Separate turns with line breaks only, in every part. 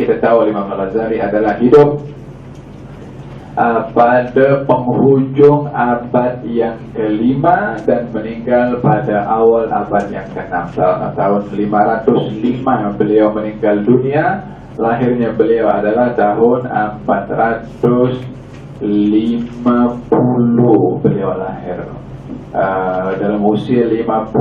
kita tahu Imam Al-Ghazali adalah hidup pada penghujung abad yang kelima dan meninggal pada awal abad yang ke-6. Tahun 505 beliau meninggal dunia. Lahirnya beliau adalah tahun 450 beliau lahir. Dalam usia 55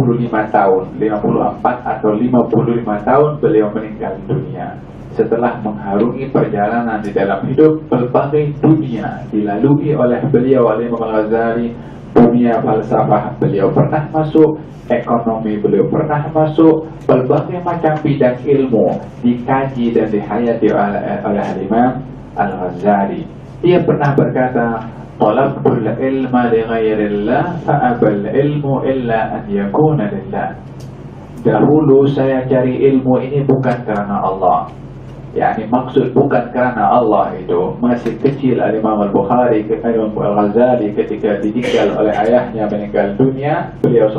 tahun, 54 atau 55 tahun beliau meninggal dunia. Setelah mengharungi perjalanan di dalam hidup, berbagai dunia dilalui oleh beliau, Imam Al-Ghazali. Dunia falsafah beliau pernah masuk, ekonomi beliau pernah masuk, berbagai macam bidang ilmu dikaji dan dihayati oleh Imam Al-Ghazali. Dia pernah berkata, "Talabtul ilma li ghairillah fa'abal ilmu illa an yakuna lillah." Dahulu saya cari ilmu ini bukan karena Allah. Yani maksud bukan karena Allah itu. Masih kecil Imam Al-Bukhari, Imam Al-Ghazali ketika ditinggal oleh ayahnya meninggal dunia, beliau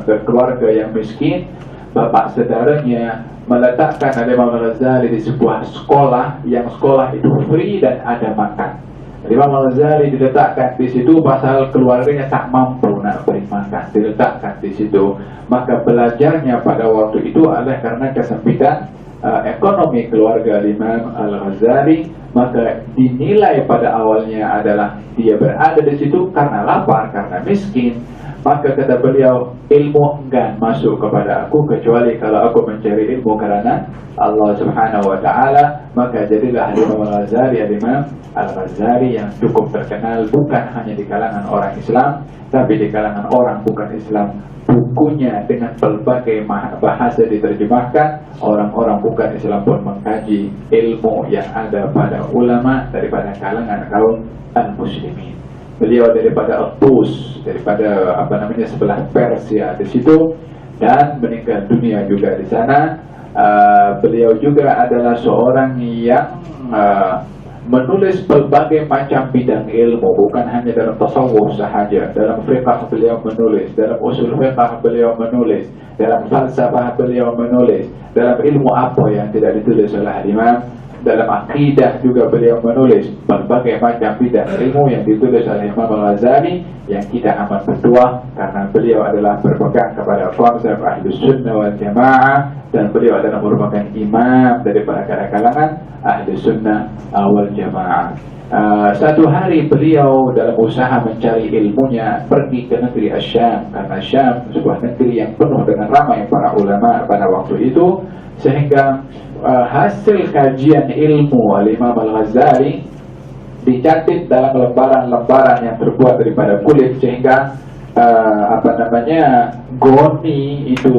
berkeluarga yang miskin. Bapak saudaranya meletakkan Imam Al-Ghazali di sebuah sekolah, yang sekolah itu free dan ada makan. Imam Al-Ghazali diletakkan di situ pasal keluarganya tak mampu nak beri makan, diletakkan di situ. Maka belajarnya pada waktu itu adalah karena kesempitan ekonomi keluarga Imam Al-Ghazali. Maka dinilai pada awalnya adalah dia berada di situ karena lapar, karena miskin. Maka kata beliau, ilmu enggan masuk kepada aku kecuali kalau aku mencari ilmu karena Allah Subhanahu wa ta'ala. Maka jadilah Imam Al-Ghazali Imam Al-Ghazali yang cukup terkenal bukan hanya di kalangan orang Islam, tapi di kalangan orang bukan Islam. Bukunya dengan berbagai bahasa diterjemahkan. Orang-orang bukan Islam pun mengkaji ilmu yang ada pada ulama daripada kalangan kaum al-muslimin. Beliau daripada Tus, daripada sebelah Persia di situ, dan meninggal dunia juga di sana. Beliau juga adalah seorang yang menulis berbagai macam bidang ilmu, bukan hanya dalam tasawuf sahaja. Dalam fiqh beliau menulis, dalam usul fiqh beliau menulis, dalam falsafah beliau menulis, dalam ilmu apa yang tidak ditulis oleh imam. Dalam akidah juga beliau menulis berbagai macam bidang ilmu yang ditulis oleh Imam Al-Ghazali, yang kita amat berdoa karena beliau adalah berpegang kepada konsep Ahlus Sunnah wal Jamaah, dan beliau adalah merupakan imam daripada kalangan Ahlus Sunnah wal Jamaah. Satu hari beliau dalam usaha mencari ilmunya pergi ke negeri Asyam, karena Syam sebuah negeri yang penuh dengan ramai para ulama pada waktu itu, sehingga hasil kajian ilmu Imam Al-Ghazali dicatat dalam lembaran-lembaran yang terbuat daripada kulit, sehingga goni itu,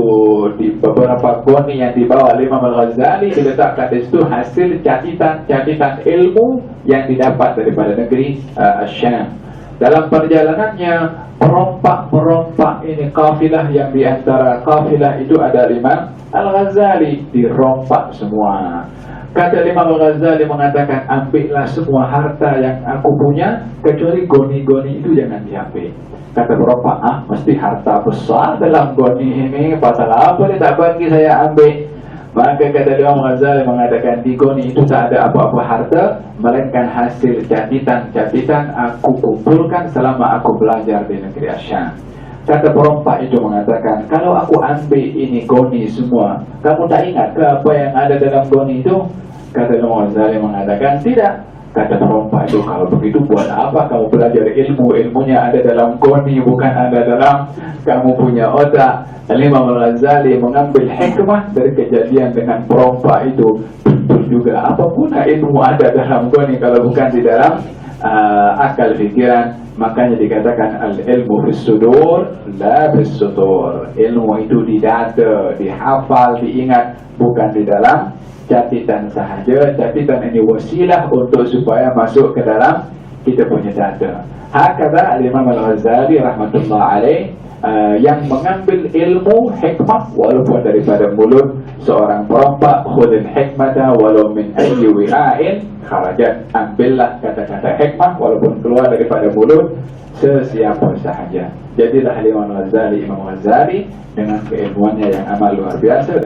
di beberapa goni yang dibawa Imam Al-Ghazali diletakkan di situ hasil catatan ilmu yang didapat daripada negeri Asyam. Dalam perjalanannya, perompak ini kafilah, yang diantara kafilah itu ada Imam Al-Ghazali, dirompak semua. Kata Imam Al-Ghazali mengatakan, ambillah semua harta yang aku punya kecuali goni-goni itu jangan diambil. Kata perompak, mesti harta besar dalam goni ini, pasal apa dia tak bagi saya ambil? Maka kata Imam Al-Ghazali mengatakan, di goni itu tak ada apa-apa harta, melainkan hasil catatan aku kumpulkan selama aku belajar di negeri Asyam. Kata perompak itu mengatakan, kalau aku ambil ini goni semua, kamu tak ingat ke apa yang ada dalam goni itu? Kata Imam Al-Ghazali mengatakan, tidak. Kata perompak itu, kalau begitu buat apa kamu belajar ilmu? Ilmunya ada dalam goni, bukan ada dalam kamu punya otak. Imam Al-Ghazali mengambil hikmah dari kejadian dengan perompak itu. Betul juga, apa guna ilmu ada dalam goni kalau bukan di dalam akal fikiran? Makanya dikatakan al-ilmu fis sudur la bis sutur. Ilmu itu di dada, dihafal, diingat, bukan di dalam catatan sahaja. Catatan ini wasilah untuk supaya masuk ke dalam kita punya dada. Hakada Imam Al-Ghazali rahmatullah alaih, yang mengambil ilmu hikmah walaupun daripada mulut seorang perompak. Khudil hikmata walau min ayyi wi'ain kharajat. Ambillah kata-kata hikmah walaupun keluar daripada mulut sesiapa sahaja. Jadilah Imam Al-Ghazali dengan keilmuannya yang amat luar biasa.